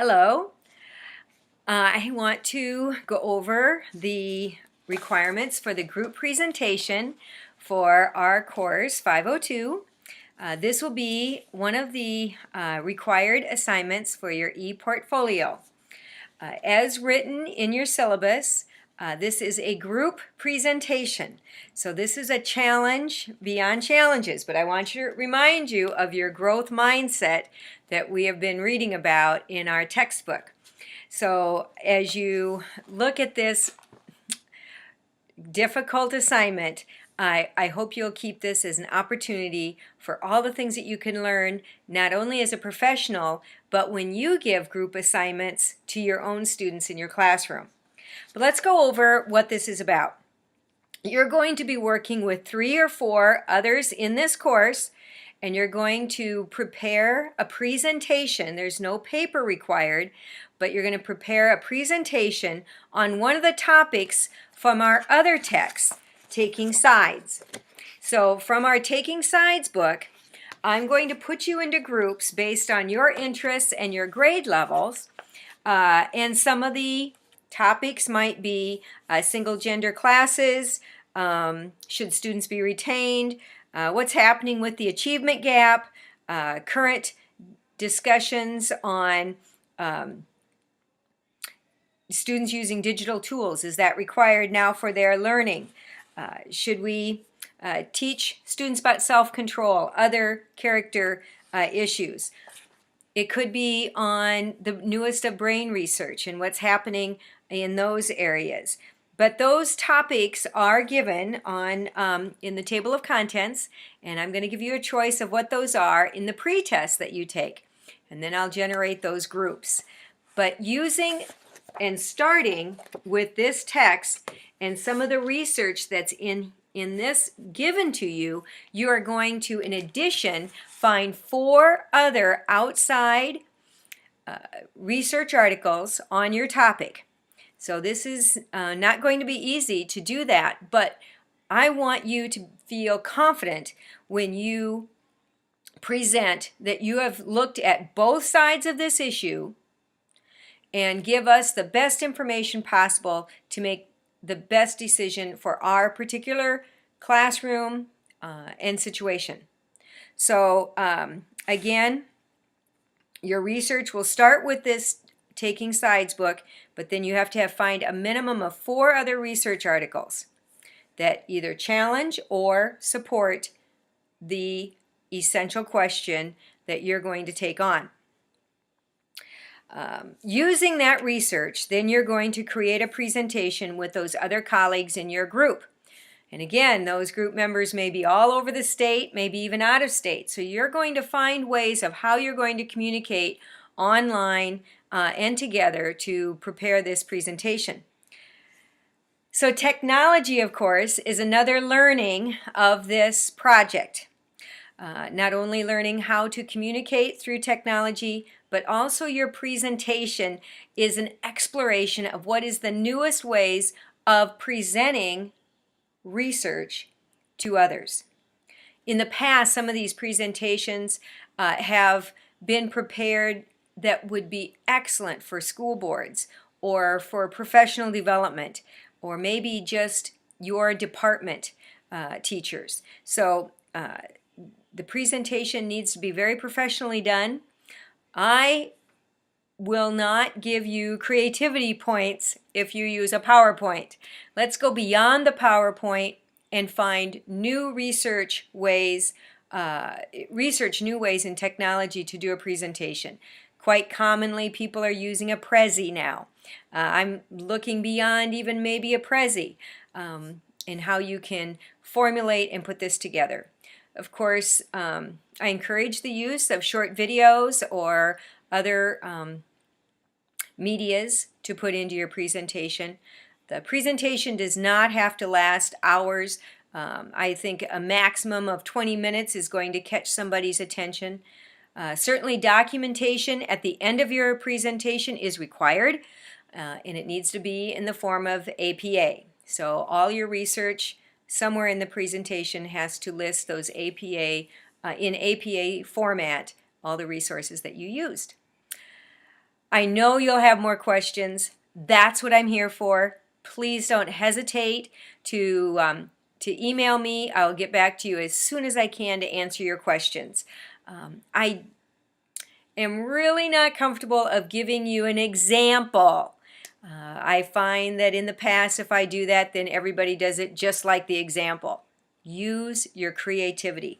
Hello. I want to go over the requirements for the group presentation for our course 502. This will be one of the required assignments for your e-portfolio. As written in your syllabus, this is a group presentation. So this is a challenge beyond challenges, but I want to remind you of your growth mindset that we have been reading about in our textbook. So as you look at this difficult assignment, I hope you'll keep this as an opportunity for all the things that you can learn, not only as a professional, but when you give group assignments to your own students in your classroom. But let's go over what this is about. You're going to be working with 3 or 4 others in this course, and you're going to prepare a presentation. There's no paper required, but you're going to prepare a presentation on one of the topics from our other text, Taking Sides. So from our Taking Sides book, I'm going to put you into groups based on your interests and your grade levels, and some of the topics might be single gender classes, should students be retained, what's happening with the achievement gap, current discussions on students using digital tools. Is that required now for their learning? Should we teach students about self-control, other character issues? It could be on the newest of brain research and what's happening in those areas. But those topics are given on in the table of contents, and I'm going to give you a choice of what those are in the pre-test that you take. And then I'll generate those groups. But using and starting with this text and some of the research that's in this given to you, you are going to, in addition, find 4 other outside research articles on your topic. So this is not going to be easy to do that, but I want you to feel confident when you present that you have looked at both sides of this issue and give us the best information possible to make the best decision for our particular classroom and situation. So again, your research will start with this Taking Sides book, but then you have to find a minimum of 4 other research articles that either challenge or support the essential question that you're going to take on. Using that research, then you're going to create a presentation with those other colleagues in your group. And again, those group members may be all over the state, maybe even out of state. So you're going to find ways of how you're going to communicate online and together to prepare this presentation. So technology, of course, is another learning of this project. Not only learning how to communicate through technology, but also your presentation is an exploration of what is the newest ways of presenting research to others. In the past, some of these presentations have been prepared that would be excellent for school boards or for professional development or maybe just your department teachers. So the presentation needs to be very professionally done. I will not give you creativity points if you use a PowerPoint. Let's go beyond the PowerPoint and find new research ways, research new ways in technology to do a presentation. Quite commonly, people are using a Prezi now. I'm looking beyond even maybe a Prezi in how you can formulate and put this together. Of course, I encourage the use of short videos or other medias to put into your presentation. The presentation does not have to last hours. I think a maximum of 20 minutes is going to catch somebody's attention. Certainly documentation at the end of your presentation is required, and it needs to be in the form of APA. So all your research somewhere in the presentation has to list those APA, in APA format, all the resources that you used. I know you'll have more questions. That's what I'm here for. Please don't hesitate to email me. I'll get back to you as soon as I can to answer your questions. I am really not comfortable of giving you an example. I find that in the past, if I do that, then everybody does it just like the example. Use your creativity.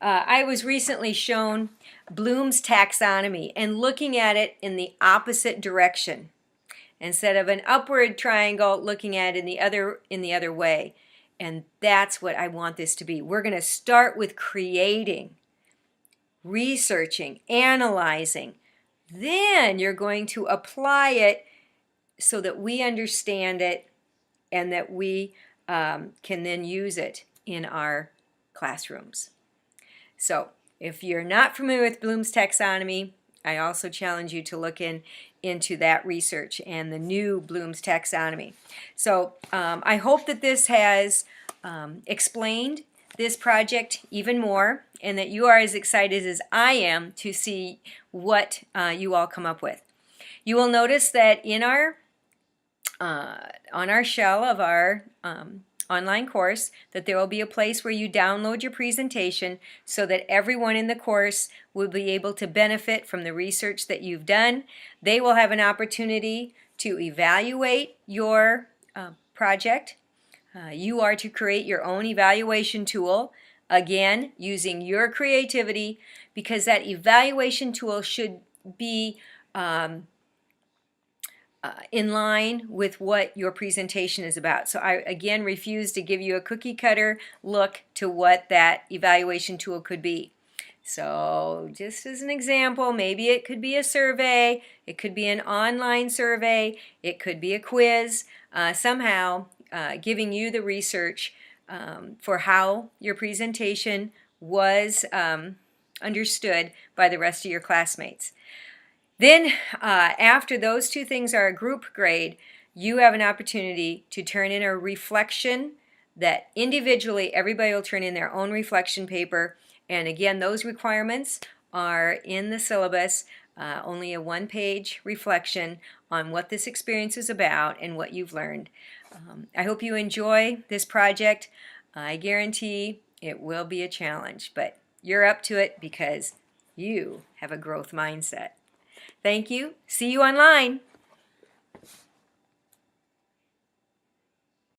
I was recently shown Bloom's taxonomy and looking at it in the opposite direction. Instead of an upward triangle, looking at it in the other way. And that's what I want this to be. We're going to start with creating, researching, analyzing. Then you're going to apply it so that we understand it and that we can then use it in our classrooms. So if you're not familiar with Bloom's taxonomy, I also challenge you to look into that research and the new Bloom's taxonomy. So I hope that this has explained this project even more and that you are as excited as I am to see what you all come up with. You will notice that in our on our shell of our online course that there will be a place where you download your presentation so that everyone in the course will be able to benefit from the research that you've done. They will have an opportunity to evaluate your project. You are to create your own evaluation tool, again, using your creativity, because that evaluation tool should be in line with what your presentation is about. So I again refuse to give you a cookie cutter look to what that evaluation tool could be. So just as an example, maybe it could be a survey, it could be an online survey, it could be a quiz, somehow giving you the research for how your presentation was understood by the rest of your classmates. Then after those two things are a group grade, you have an opportunity to turn in a reflection that individually everybody will turn in their own reflection paper. And again, those requirements are in the syllabus, only a one-page reflection on what this experience is about and what you've learned. I hope you enjoy this project. I guarantee it will be a challenge, but you're up to it because you have a growth mindset. Thank you. See you online.